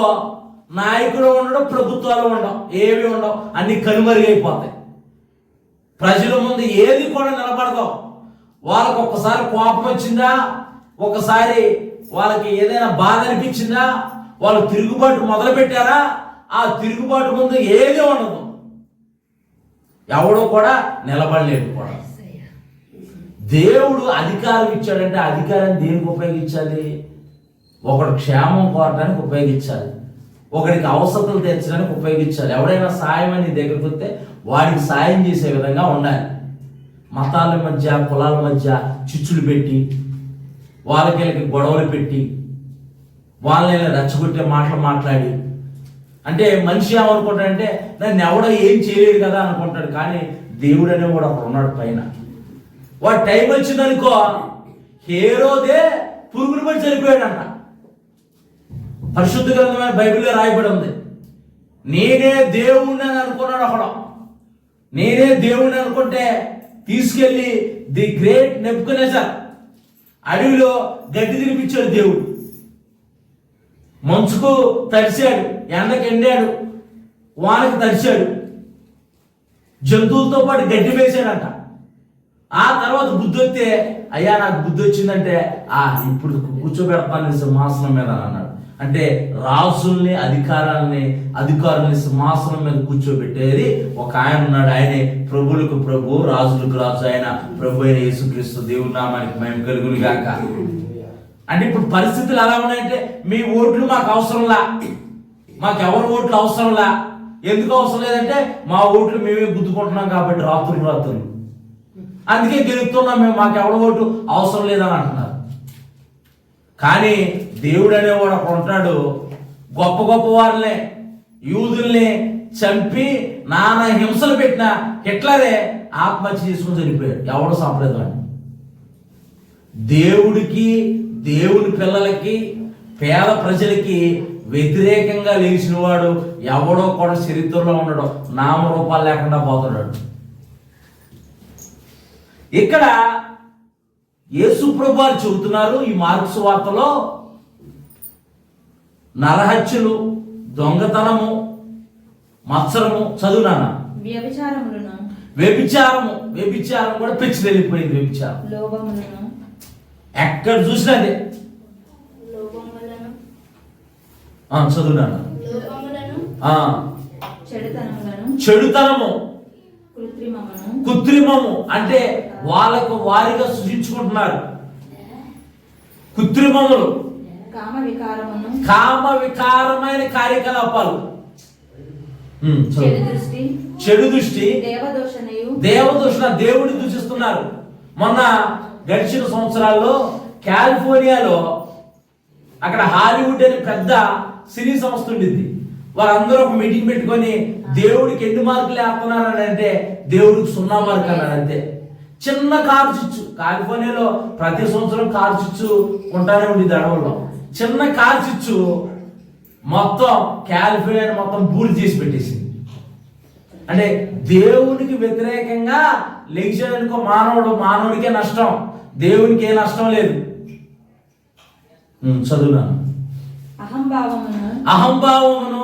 నాయకులు ఉండడం, ప్రభుత్వాలు ఉండవు, ఏవి ఉండవు, అన్ని కనుమరుగైపోతాయి. ప్రజల ముందు ఏది కూడా నిలబడదు. వాళ్ళకు ఒక్కసారి కోపం వచ్చిందా, ఒకసారి వాళ్ళకి ఏదైనా బాధ అనిపించిందా, వాళ్ళు తిరుగుబాటు మొదలు పెట్టారా, ఆ తిరుగుబాటు ముందు ఏది ఉండదు. ఎవడో కూడా నిలబడలేడు కూడా. దేవుడు అధికారం ఇచ్చాడంటే అధికారాన్ని దేనికి ఉపయోగించాలి? ఒకడు క్షేమం కోరడానికి ఉపయోగించాలి, ఒకడికి అవసరతలు తీర్చడానికి ఉపయోగించాలి. ఎవడైనా సాయం అని దగ్గరికి వస్తే వాడికి సాయం చేసే విధంగా ఉండాలి. మతాల మధ్య కులాల మధ్య చిచ్చులు పెట్టి వాళ్ళకి గొడవలు పెట్టి వాళ్ళని రెచ్చగొట్టే మాటలు మాట్లాడి, అంటే మనిషి ఏమనుకుంటాడంటే నన్ను ఎవడో ఏం చేయలేడు కదా అనుకుంటాడు. కానీ దేవుడు అనే కూడా అక్కడ ఉన్నాడు పైన. వాడు టైం వచ్చిందనుకో హేరోదే పురుగులు పడి చనిపోయాడంట. పరిశుద్ధ గ్రంథమైన బైబిల్లో రాయబడి ఉంది. నేనే దేవుణ్ణి అని అనుకున్నాడు ఒకడు. నేనే దేవుణ్ణి అనుకుంటే తీసుకెళ్లి ది గ్రేట్ నెబుకద్నెజర్ అడవిలో గడ్డి తినిపించాడు దేవుడు. మంచుకు తడిశాడు, ఎండకు ఎండాడు, వానకు తడిశాడు, జంతువులతో పాటు గడ్డి వేశాడంట. ఆ తర్వాత బుద్ధి వస్తే, అయ్యా నాకు బుద్ధి వచ్చిందంటే ఇప్పుడు కూర్చోబెడతాను సింహాసనం మీద అన్నాడు. అంటే రాజుల్ని అధికారుల్ని సింహాసనం మీద కూర్చోబెట్టేది ఒక ఆయన ఉన్నాడు. ఆయనే ప్రభువులకు ప్రభు, రాజులకు రాజు, ఆయన ప్రభు అయిన యేసుక్రీస్తు. దేవుని నామానికి మహిమ కలుగును గాక. అంటే ఇప్పుడు పరిస్థితులు ఎలా ఉన్నాయంటే, మీ ఓట్లు మాకు అవసరంలా, మాకు ఎవరి ఓట్లు అవసరంలా. ఎందుకు అవసరం లేదంటే, మా ఓట్లు మేమే గుద్దుకుంటున్నాం కాబట్టి రాత్రులు అందుకే గెలుపుతున్నాం మేము, మాకు ఎవరి ఓటు అవసరం లేదని అంటున్నారు. కానీ దేవుడు అనేవాడు అక్కడ ఉంటాడు. గొప్ప గొప్ప వారిని, యూదుల్ని చంపి నానా హింసలు పెట్టిన హిట్లరే ఆత్మహత్య చేసుకుని చనిపోయాడు. ఎవడు సంప్రదాయం అని. దేవుడికి, దేవుని పిల్లలకి, పేద ప్రజలకి వ్యతిరేకంగా లేచిన వాడు ఎవడో కూడా చరిత్రలో ఉండడు, నామరూపాలు లేకుండా పోతున్నాడు. ఇక్కడ యేసు ప్రభువారు చెబుతున్నారు ఈ మార్కు సువార్తలో, నరహత్యలు, దొంగతనము, మత్సరము, చదువునానా, వ్యభిచారం కూడా పెంచి వెళ్ళిపోయింది. వ్యభిచారం, లోభములను, ఎక్కడ చూసినా అదే. చదువునానా, చెడుతనము, కృత్రిమము, అంటే వాళ్ళకు వారిగా సృజించుకుంటున్నారు. కృత్రిమములు, కామ వికారమైన కార్యకలాపాలు, చెడు దృష్టి, దేవదూషణ, దేవుడిని దూషిస్తున్నారు. మొన్న గడిచిన సంవత్సరాల్లో కాలిఫోర్నియాలో అక్కడ హాలీవుడ్ అని పెద్ద సినీ సంస్థ ఉండింది. వారందరూ ఒక మీటింగ్ పెట్టుకొని దేవుడికి ఎన్ని మార్కులు వేస్తున్నారని అంటే దేవుడికి 0 మార్కులు అన్నారు. అంతే. చిన్న కారు చిచ్చు, కాలిఫోర్నియాలో ప్రతి సంవత్సరం కారు చిచ్చు ఉంటానే ఉండేది అడవుల్లో. చిన్న కారు చిచ్చు మొత్తం కాలిఫోర్నియా మొత్తం బూడి చేసి పెట్టేసింది. అంటే దేవునికి వ్యతిరేకంగా లేచాడనుకో మానవుడికే నష్టం, దేవునికి ఏ నష్టం లేదు. చదువునాను. అహంభావమును,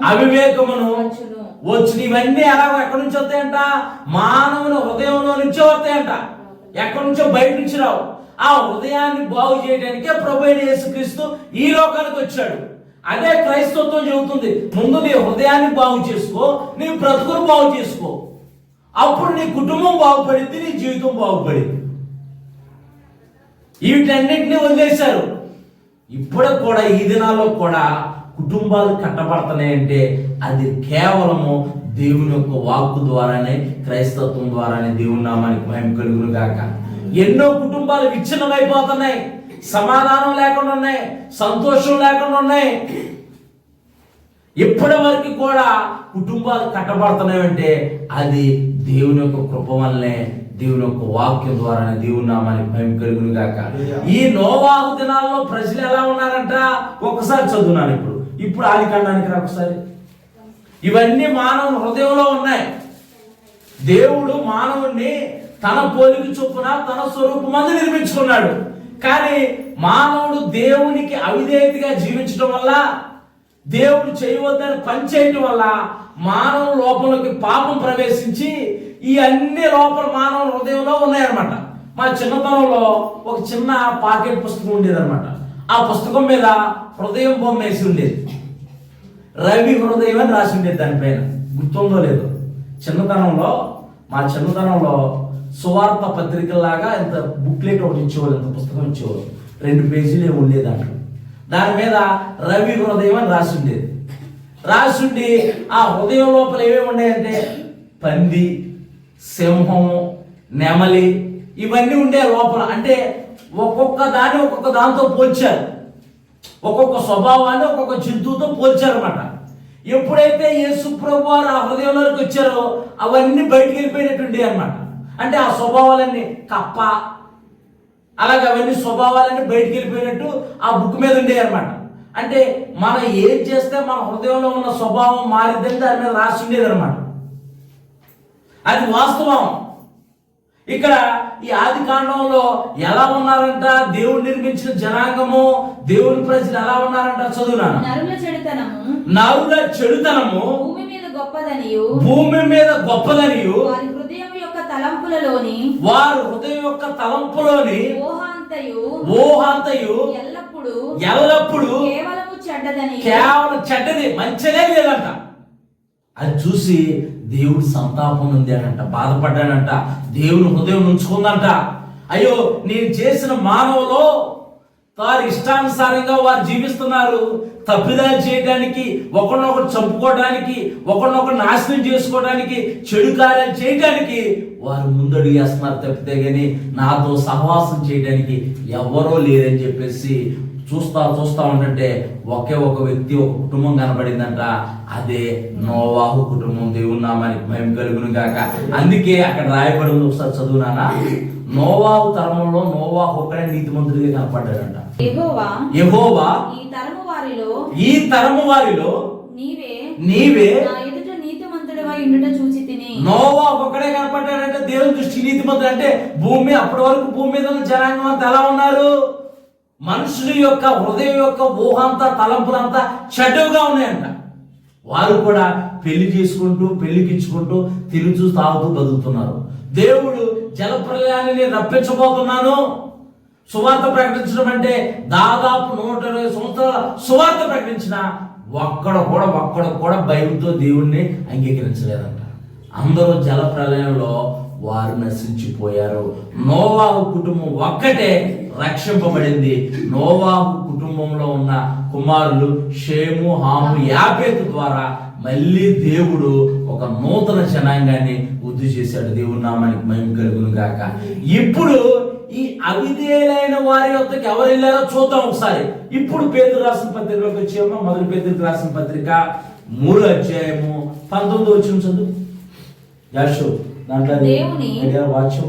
అవివేకమును వచ్చి ఇవన్నీ ఎలా ఎక్కడి నుంచి వస్తాయంట? మానవుని హృదయంలో నుంచే వస్తాయంట, ఎక్కడి నుంచో బయట నుంచి రావు. ఆ హృదయాన్ని బాగు చేయడానికే ప్రభు అయిన యేసుక్రీస్తు ఈ లోకానికి వచ్చాడు. అదే క్రైస్తవత్వం చెబుతుంది. ముందు నీ హృదయాన్ని బాగు చేసుకో, నీ బ్రతుకును బాగు చేసుకో, అప్పుడు నీ కుటుంబం బాగుపడింది, నీ జీవితం బాగుపడింది. వీటన్నిటిని వదిలేశారు. ఇప్పుడు కూడా ఈ దినాల్లో కూడా కుటుంబాలు కట్టబడుతున్నాయంటే అది కేవలము దేవుని యొక్క వాక్కు ద్వారానే, క్రైస్తత్వం ద్వారానే. దేవుని నామానికి మహిమ కలుగును గాక. ఎన్నో కుటుంబాలు విచ్ఛిన్నమైపోతున్నాయి, సమాధానం లేకుండా ఉన్నాయి, సంతోషం లేకుండా ఉన్నాయి. ఇప్పటి వరకు కూడా కుటుంబాలు కట్టబడుతున్నాయంటే అది దేవుని యొక్క కృప వల్లనే, దేవుని యొక్క వాక్యం ద్వారానే. దేవుని నామానికి మహిమ కలుగును గాక. ఈ నోవాహు దినాల్లో ప్రజలు ఎలా ఉన్నారంట? ఒక్కసారి చదువున్నాను. ఇప్పుడు ఆదికాండానికి రా ఒకసారి. ఇవన్నీ మానవుని హృదయంలో ఉన్నాయి. దేవుడు మానవుణ్ణి తన పోలిక చొప్పున, తన స్వరూపమందు నిర్మించుకున్నాడు. కానీ మానవుడు దేవునికి అవిధేయతగా జీవించడం వల్ల, దేవుడు చేయవద్దని పని చేయటం వల్ల మానవ లోపంలోకి పాపం ప్రవేశించి ఈ అన్ని లోపల మానవ హృదయంలో ఉన్నాయన్నమాట. మా చిన్నతనంలో ఒక చిన్న పాకెట్ పుస్తకం ఉండేది అనమాట. ఆ పుస్తకం మీద హృదయం బొమ్మ వేసి ఉండేది. రవి హృదయం అని రాసి ఉండేది దానిపైన. గుర్తుందో లేదో, మా చిన్నతనంలో సువార్త పత్రికలాగా ఇంత బుక్లెట్ ఒకటి ఇచ్చేవాళ్ళు, ఇంత పుస్తకం ఇచ్చేవాళ్ళు. 2 పేజీలే ఉండేది దాంట్లో. దాని మీద రవి హృదయం అని రాసి ఉండేది. రాసి ఉండి ఆ హృదయం లోపల ఏమేమి ఉన్నాయంటే పంది, సింహము, నెమలి, ఇవన్నీ ఉండే లోపల. అంటే ఒక్కొక్క దాంతో పోల్చారు, ఒక్కొక్క స్వభావాన్ని ఒక్కొక్క జంతువుతో పోల్చారన్నమాట. ఎప్పుడైతే యేసు ప్రభు వారు ఆ హృదయంలోకి వచ్చారో అవన్నీ బయటికి వెళ్ళిపోయినట్టుండే అన్నమాట. అంటే ఆ స్వభావాలన్నీ కప్ప, అలాగే అవన్నీ స్వభావాలన్నీ బయటికి వెళ్ళిపోయినట్టు ఆ బుక్ మీద ఉండేవి అనమాట. అంటే మనం ఏం చేస్తే మన హృదయంలో ఉన్న స్వభావం మారిద్దని దాని మీద రాసి ఉండేది అనమాట. అది వాస్తవం. ఇక్కడ ఈ ఆది కాండంలో ఎలా ఉన్నారంట? దేవుడు నిర్మించిన జనాంగము, దేవుని ప్రజలు ఎలా ఉన్నారంట? చదువునాను. నరుల చెడుతనము భూమి మీద గొప్పదనియు, భూమి మీద గొప్పదనియు, వారి హృదయం యొక్క తలంపులలోని, వారు హృదయం యొక్క తలంపులోని ఊహాంతయు ఎల్లప్పుడు కేవలము చెడ్డదని, కేవలం చెడ్డది, మంచిదే లేదంట. అది చూసి దేవుడు సంతాపం పొందాడంట, బాధపడ్డాడంట, దేవుని హృదయం ఉంచుకుందంట. అయ్యో, నేను చేసిన మానవులో వారి ఇష్టానుసారంగా వారు జీవిస్తున్నారు, తప్పిదాలు చేయడానికి, ఒకరినొకరు చంపుకోవడానికి, ఒకరినొకరు నాశనం చేసుకోవడానికి, చెడు కార్యాలు చేయడానికి వారు ముందడుగు వేస్తున్నారు తప్పితే గాని నాతో సహవాసం చేయడానికి ఎవరో లేరని చెప్పేసి చూస్తా ఉంటుంటే ఒకే ఒక వ్యక్తి, ఒక కుటుంబం కనబడిందంట. అదే నోవాహు కుటుంబం. దేవుని నామానికి మహిమ కలుగును గాక. అందుకే అక్కడ రాయబడింది, ఒకసారి చదువునానా. నోవాహు తరంలో నోవాహు ఒక్కడే నీతిమంతుడిగా కనపడ్డాడంట. యెహోవా ఈ తరము వారిలో నీవే నా ఎదుట నీతిమంతుడివై ఉండుట చూచితిని. నోవాహు ఒక్కడే కనపడ్డాడంటే దేవుని దృష్టి నీతిమంతుడు. అంటే భూమి అప్పటి వరకు భూమి మీద ఉన్న జనాంగం అంతా ఎలా ఉన్నారు? మనుషుల యొక్క హృదయం యొక్క ఊహంతా, తలంపులంతా చెడ్డగా ఉన్నాయంట. వారు కూడా పెళ్లి చేసుకుంటూ, పెళ్లికిచ్చుకుంటూ, తిరుగుతూ, తాగుతూ బతుకుతున్నారు. దేవుడు జలప్రలయాన్ని నేను రప్పించబోతున్నాను, సువార్త ప్రకటించడం అంటే దాదాపు 120 సంవత్సరాల సువార్త ప్రకటించిన ఒక్కడ కూడా బైబిల్తో దేవుణ్ణి అంగీకరించలేదంట. అందరూ జలప్రలయంలో వారు నశించిపోయారు. నోవాహు కుటుంబం ఒక్కటే రక్షింపబడింది. నోవాహు కుటుంబంలో ఉన్న కుమారులు షేము, హాము, యాఫెతు ద్వారా మళ్ళీ దేవుడు ఒక నూతన జనాంగాన్ని వృద్ధి చేశాడు. దేవుని నామానికి మహిమ కలుగును గాక. ఇప్పుడు ఈ అవిధేయులైన వారి వద్దకు ఎవరు వెళ్ళారో చూద్దాం ఒకసారి. ఇప్పుడు పేతురు రాసిన పత్రికలోకి వచ్చామో, మొదటి పేతురు రాసిన పత్రిక 3వ అధ్యాయము 19వ వచనం చదువు. యాషో దాంట్లో వాక్యం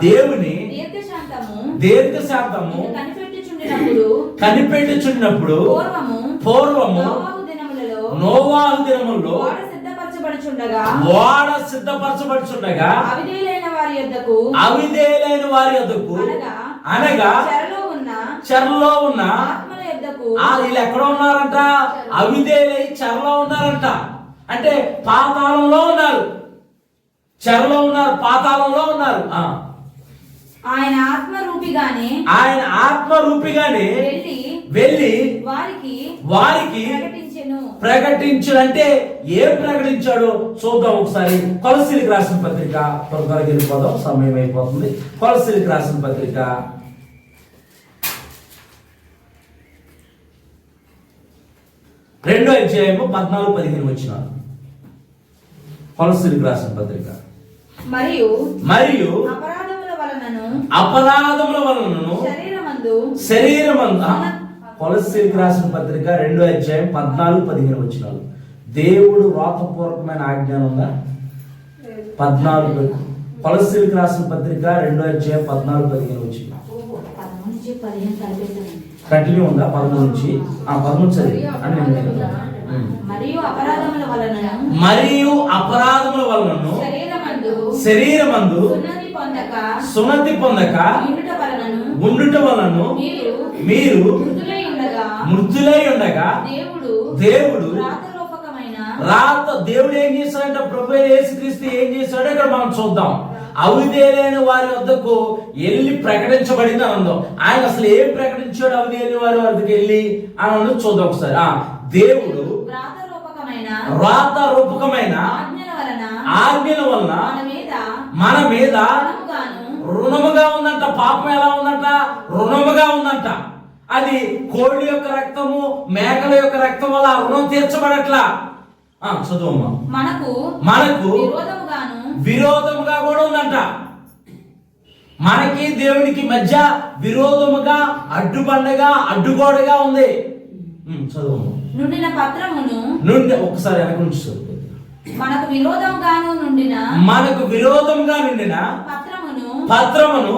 దేవుని దీర్ఘశాంతము కనిపెట్టుచున్నప్పుడు పూర్వము నోవాహు దినములలో వాడ సిద్ధపరచబడుచుండగా అవిధేయులైన వారి యొద్దకు అనగా చెరలో ఉన్న వీళ్ళు ఎక్కడ ఉన్నారంట? అవిధేయులై చెరలో ఉన్నారంట. అంటే పాతాళంలో ఉన్నారు, చెరలో ఉన్నారు, పాతాళంలో ఉన్నారు. ఆయన ఆత్మరూపిగానే వెళ్ళి వారికి ప్రకటించు. అంటే ఏం ప్రకటించాడో చూద్దాం ఒకసారి. కొలస్సీలకు రాసిన పత్రిక, త్వరగా వెళ్ళిపోదాం, సమయం అయిపోతుంది. కొలస్సీలకు రాసిన పత్రిక 2వ అధ్యాయము 14-15 వచనాలు. కొలస్సీలకు రాసిన పత్రిక. మరియు అపరాధముల వలనను శరీరమందు కొలస్సీలకు రాసిన పత్రిక 2వ అధ్యాయం 14-15 వచనాలు. దేవుడు వ్రాతపూర్వకమైన ఆజ్ఞానం ఉందా? 14. కొలస్సీలకు రాసిన పత్రిక 2వ అధ్యాయం 14-15 వచనాలు. కంటిన్యూ ఉందా? 13 నుంచి 13 చదివి. మరియు అపరాధముల వలనను శరీరమందు సున్నతి పొందక ఉండుట వలన మీరు మృతులై ఉండగా దేవుడు దేవుడు ఏం చేశాడంటే, ప్రభువైన యేసుక్రీస్తు ఏం చేశాడో ఇక్కడ మనం చూద్దాం. అవిధేయులైన వారి వద్దకు వెళ్ళి ప్రకటించబడింది ఆనందం. ఆయన అసలు ఏం ప్రకటించాడు అవిధేయులైన వారి వద్దకు వెళ్ళి ఆనందం చూద్దాం ఒకసారి. దేవుడు వ్రాత రూపకమైన ఆజ్ఞల వలన మన మీద రుణముగా ఉందంట. పాపం ఎలా ఉందంట? రుణముగా ఉందంట. అది కోళ్ళ యొక్క రక్తము, మేకల యొక్క రక్తం వల్ల రుణం తీర్చబడట్లా. చదువమ్మా. మనకు విరోధముగా కూడా ఉందంట. మనకి దేవునికి మధ్య విరోధముగా, అడ్డుబండగా, అడ్డుగోడగా ఉంది. చదువు. ఒకసారి వెనక నుంచి చదువు. మనకు విరోధముగా నుండిన పత్రమును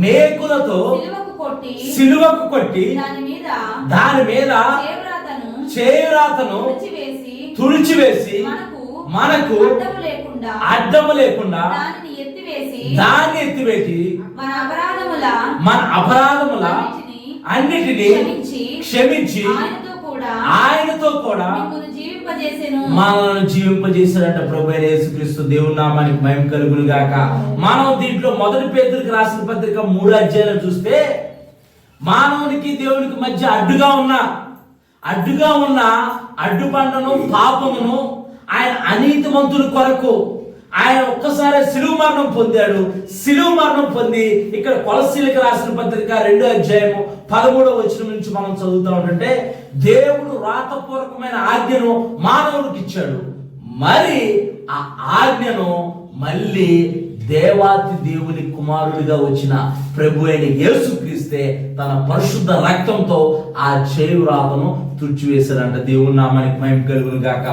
మేకులతో సిలువకు కొట్టి దాని మీద చేయురాతను తుడిచివేసి మనకు అడ్డము లేకుండా దాన్ని ఎత్తివేసి మన అపరాధముల అన్నిటినీ క్షమించి ఆయనతో కూడా మనల్ని జీవింపజేశాడంట ప్రభు అయిన యేసుక్రీస్తు. దేవుని నామానికి మహిమ కలుగును గాక. మనం దీంట్లో మొదటి పేతురుకు రాసిన పత్రిక 3 అధ్యాయాలు చూస్తే మానవునికి దేవునికి మధ్య అడ్డుగా ఉన్న అడ్డుబండను పాపమును ఆయన అనీతిమంతుల కొరకు ఆయన ఒక్కసారి శిలువ మరణం పొందాడు. శిలువ మరణం పొంది ఇక్కడ కొలస్సీలకు రాసిన పత్రిక 2వ అధ్యాయము 13వ వచనం నుంచి మనం చదువుతా ఉంటే దేవుడు రాతపూర్వకమైన ఆజ్ఞను మానవుడికి ఇచ్చాడు. మరి ఆ ఆజ్ఞను మళ్ళీ దేవాతి దేవుని కుమారుడిగా వచ్చిన ప్రభు అయిన యేసుక్రీస్తే తన పరిశుద్ధ రక్తంతో ఆ చేయురాతను తుడిచివేశారంట. దేవుని నామానికి మహిమ కలుగును గాక.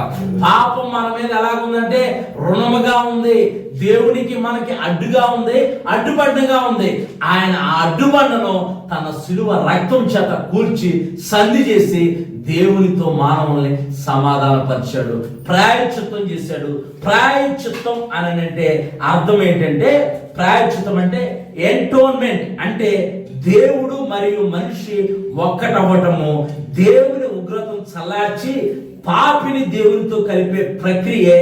పాపం మన మీద ఎలాగుందంటే రుణముగా ఉంది, దేవునికి మనకి అడ్డుగా ఉంది, అడ్డుబండగా ఉంది. ఆయన ఆ అడ్డుబండను తన శిలువ రక్తం చేత కూల్చి సంధి చేసి దేవునితో మానవుల్ని సమాధానపరిచాడు, ప్రాయశ్చిత్తం చేశాడు. ప్రాయశ్చిత్తం అని అంటే అర్థం ఏంటంటే, ప్రాయశ్చిత్తం అంటే ఎంటోన్మెంట్, అంటే దేవుడు మరియు మనిషి ఒక్కటవ్వటము, దేవుని ఉగ్రతను చల్లార్చి పాపిని దేవునితో కలిపే ప్రక్రియే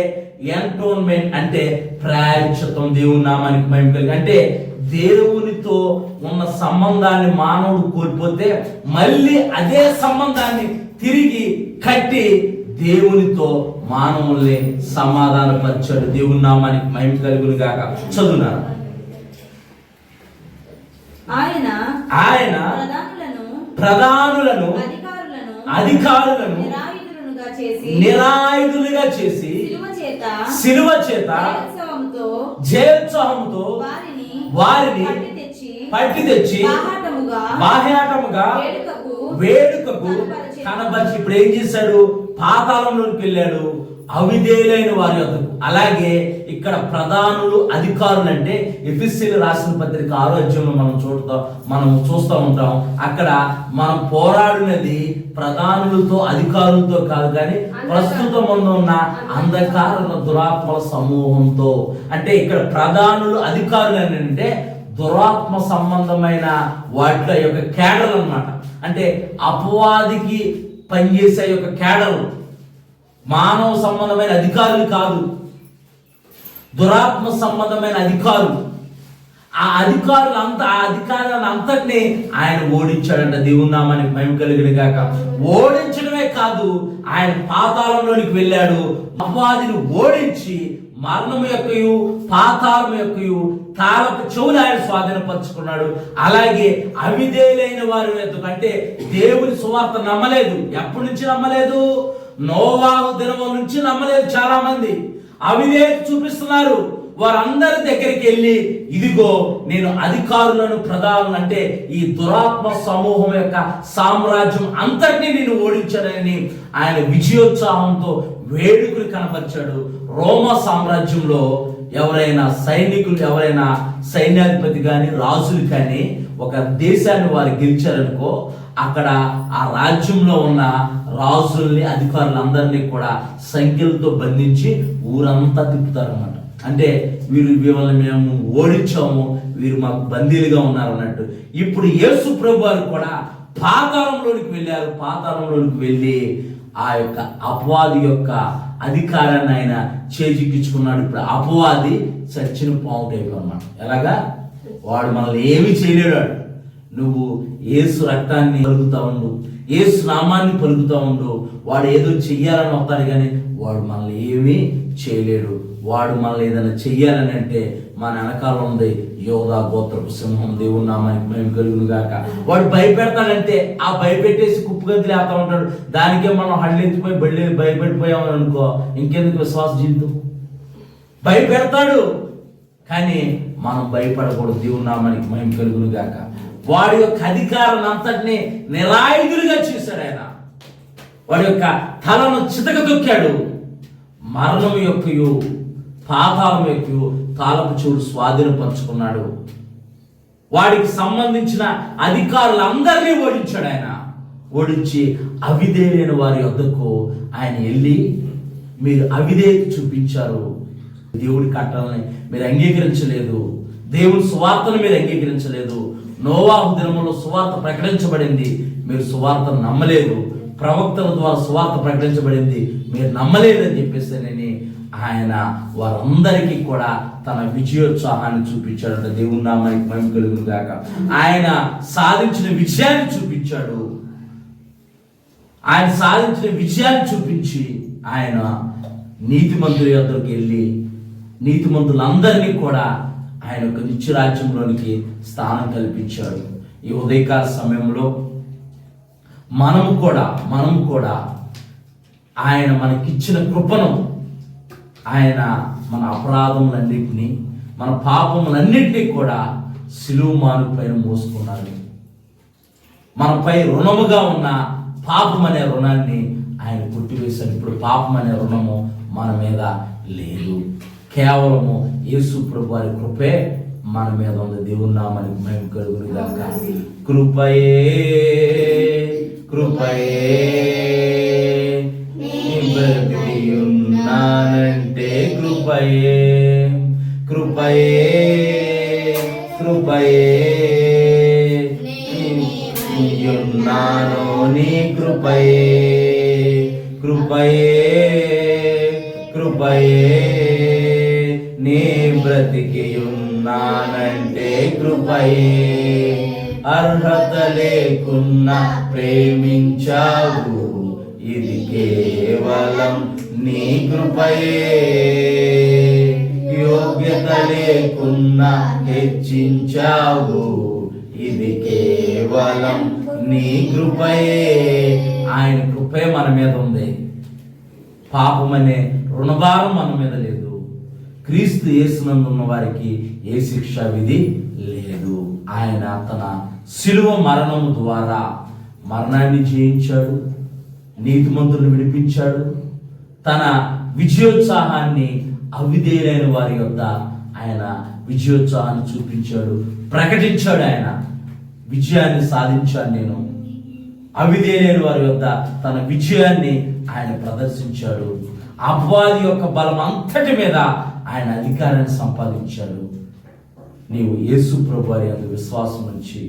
ఎంటోన్మెంట్ అంటే ప్రాయశ్చిత్తం. దేవుని నామానికి మహిమ కలిగి, అంటే దేవునితో ఉన్న సంబంధాన్ని మానవుడు కోల్పోతే మళ్ళీ అదే సంబంధాన్ని తిరిగి కట్టి దేవునితో మానవుల్ని సమాధానపరిచాడు. దేవుని నామానికి మహిమ కలుగును గాక. చదువునారు. ఆయన ప్రధానులను అధికారులను నిరాయుధులుగా చేసి శిలువ చేత జయోత్సాహంతో వారిని పట్టి తెచ్చి బాహ్యాటముగా వేడుకకు కనబరిచి ఇప్పుడు ఏం చేశాడు? పాతాళంలోకి వెళ్ళాడు అవిధేయులైన వారి వద్దకు. అలాగే ఇక్కడ ప్రధానులు అధికారులు అంటే ఎఫెసీయులకు రాసిన పత్రిక 6వ అధ్యాయంలో మనం చూస్తూ ఉంటాం. అక్కడ మనం పోరాడినది ప్రధానులతో అధికారులతో కాదు, కానీ ప్రస్తుతం ఉన్న అంధకార దురాత్మల సమూహంతో. అంటే ఇక్కడ ప్రధానులు అధికారులు అంటే దురాత్మ సంబంధమైన వాటి యొక్క కేడలు అన్నమాట. అంటే అపవాదికి పనిచేసే యొక్క కేడలు, మానవ సంబంధమైన అధికారులు కాదు, దురాత్మ సంబంధమైన అధికారులు. ఆ అధికారులను అంతటినీ ఆయన ఓడించాడంట. దేవుని నామానికి మహిమ కలుగును గాక. ఓడించడమే కాదు, ఆయన పాతాళంలోనికి వెళ్ళాడు, అపవాదిని ఓడించి మరణము యొక్కయు పాతాళం యొక్కయు తాళపు చెవులు ఆయన స్వాధీనపరుచుకున్నాడు. అలాగే అవిధేయులైన వారి వద్దకు, అంటే దేవుని సువార్త నమ్మలేదు. ఎప్పటి నుంచి నమ్మలేదు? నోవాహు దినము నుంచి నమ్మలేదు. చాలా మంది అవిధేయత చూపిస్తున్నారు. వారందరి దగ్గరికి వెళ్ళి ఇదిగో నేను అధికారులను ప్రధానులను అంటే ఈ దురాత్మ సమూహం యొక్క సామ్రాజ్యం అంతటినీ నేను ఓడించానని ఆయన విజయోత్సాహంతో వేడుకలు కనపరిచాడు. రోమా సామ్రాజ్యంలో ఎవరైనా సైనికులు, ఎవరైనా సైన్యాధిపతి కానీ రాజులు కానీ ఒక దేశాన్ని వారు గెలిచారనుకో, అక్కడ ఆ రాజ్యంలో ఉన్న రాజుల్ని అధికారులందరినీ కూడా సంఖ్యలతో బంధించి ఊరంతా తిప్పుతారన్నమాట. అంటే వీళ్ళని మేము ఓడించాము, వీరు మాకు బందీలుగా ఉన్నారు అన్నట్టు. ఇప్పుడు యేసు ప్రభు వారు కూడా పాతాళంలోనికి వెళ్ళారు. పాతాళంలోనికి వెళ్ళి ఆ యొక్క అపవాది యొక్క అధికారాన్ని ఆయన చేజిక్కించుకున్నాడు. ఇప్పుడు అపవాది చచ్చిన పాము టైపు అన్నమాట. ఎలాగా? వాడు మనల్ని ఏమీ చేయలేడు. నువ్వు యేసు రక్తాన్ని పలుకుతా ఉండు, యేసు నామాన్ని పలుకుతా ఉండు, వాడు ఏదో చెయ్యాలని వస్తాడు కానీ వాడు మనల్ని ఏమీ చేయలేడు. వాడు మనల్ని ఏదైనా చెయ్యాలని అంటే మన వెనకాల ఉంది యోధా గోత్రపు సింహం. దేవుని నామానికి మేము కలుగును గాక. వాడు భయపెడతాడంటే ఆ భయపెట్టేసి కుప్పగంతులు వేస్తా ఉంటాడు. దానికే మనం హళ్ళెత్తిపోయి భయపెట్టిపోయామని అనుకో, ఇంకెందుకు విశ్వాస జీవితం? భయపెడతాడు కానీ మనం భయపడకూడదు. దేవుని నామానికి మేము కలుగును గాక. వాడి యొక్క అధికారాన్ని అంతటినీ నిరాయుధులుగా చేశాడు ఆయన. వాడి యొక్క తలను చితక తొక్కాడు. మరణం యొక్కయు పాతాళం యొక్కయు తాళపు చెవులు స్వాధీనపరుచుకున్నాడు. వాడికి సంబంధించిన అధికారులందరినీ ఓడించాడు ఆయన. ఓడించి అవిధేయులైన వారి వద్దకు ఆయన వెళ్ళి మీరు అవిధేయత చూపించారు. దేవుడి కట్టలని మీరు అంగీకరించలేదు. దేవుని సువార్తను మీరు అంగీకరించలేదు. నోవాహు దినములో సువార్త ప్రకటించబడింది, మీరు సువార్తను నమ్మలేదు. ప్రవక్తల ద్వారా సువార్త ప్రకటించబడింది, మీరు నమ్మలేదని చెప్పేసి ఆయన వారందరికీ కూడా తన విజయోత్సాహాన్ని చూపించాడు. దేవుని నామానికి మహిమ కలుగును గాక. ఆయన సాధించిన విజయాన్ని చూపించాడు. ఆయన సాధించిన విజయాన్ని చూపించి ఆయన నీతిమంతుల యొద్దకు వెళ్ళి నీతిమంతులందరినీ కూడా ఆయన యొక్క నిత్యరాజ్యంలోనికి స్థానం కల్పించాడు. ఈ ఉదయకాల సమయంలో మనము కూడా ఆయన మనకిచ్చిన కృపను, ఆయన మన అపరాధములన్నింటినీ, మన పాపములన్నింటినీ కూడా సిలువ మాను పైన మోసుకున్నాడు. మనపై రుణముగా ఉన్న పాపం అనే రుణాన్ని ఆయన కొట్టివేశాడు. ఇప్పుడు పాపం అనే రుణము మన మీద లేదు. కేవలము యేసు ప్రభు వారి కృపే మన మీద ఉంది. దేవుని నామానికి మహిమ కలుగును గాక. కృపయే ఉన్నానంటే కృపయే ఉన్నాను నీ కృపయే నీ బ్రతికి ఉన్నానంటే కృపయే. అర్హత లేకున్నా ప్రేమించావు, ఇది కేవలం నీ కృపయే. యోగ్యత లేకున్నా హెచ్చించావు, ఇది కేవలం నీ కృపయే. ఆయన కృపే మన మీద ఉంది. పాపమనే రుణభారం మన మీద లేదు. క్రీస్తు యేసునందు ఉన్న వారికి ఏ శిక్షా విధి లేదు. ఆయన తన శిలువ మరణము ద్వారా మరణాన్ని జయించాడు, నీతిమంతులను విడిపించాడు. తన విజయోత్సాహాన్ని అవిధేయులైన వారి యొద్ద ఆయన విజయోత్సాహాన్ని చూపించాడు, ప్రకటించాడు. ఆయన విజయాన్ని సాధించాను నేను. అవిధేయులైన వారి యొద్ద తన విజయాన్ని ఆయన ప్రదర్శించాడు. అపవాది యొక్క బలం అంతటి మీద ఆయన అధికారాన్ని సంపాదించాడు. నీవు యేసు ప్రభు వారి యందు విశ్వాసం ఉంచి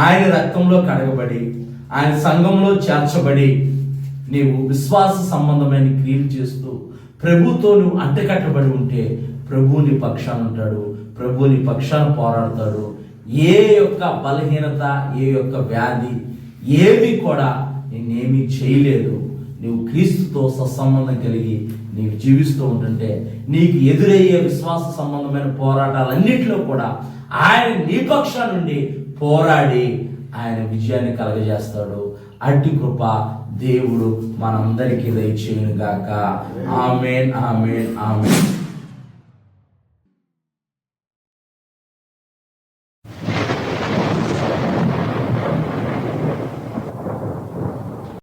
ఆయన రక్తంలో కడగబడి ఆయన సంఘంలో చేర్చబడి నీవు విశ్వాస సంబంధమైన క్రియలు చేస్తూ ప్రభుతో నువ్వు అంటకట్టబడి ఉంటే ప్రభువు నీ పక్షాన ఉంటాడు, ప్రభువు నీ పక్షాన పోరాడతాడు. ఏ యొక్క బలహీనత, ఏ యొక్క వ్యాధి ఏవి కూడా నిన్నేమీ చేయలేదు. నీవు క్రీస్తుతో సత్సంబంధం కలిగి నీవు జీవిస్తూ ఉంటుంటే నీకు ఎదురయ్యే విశ్వాస సంబంధమైన పోరాటాలన్నింటిలో కూడా ఆయన నీ పక్షా నుండి పోరాడి ఆయన విజయాన్ని కలగజేస్తాడు. అట్టి కృప దేవుడు మనందరికీ దయచేయును గాక. ఆమేన్, ఆమేన్, ఆమేన్.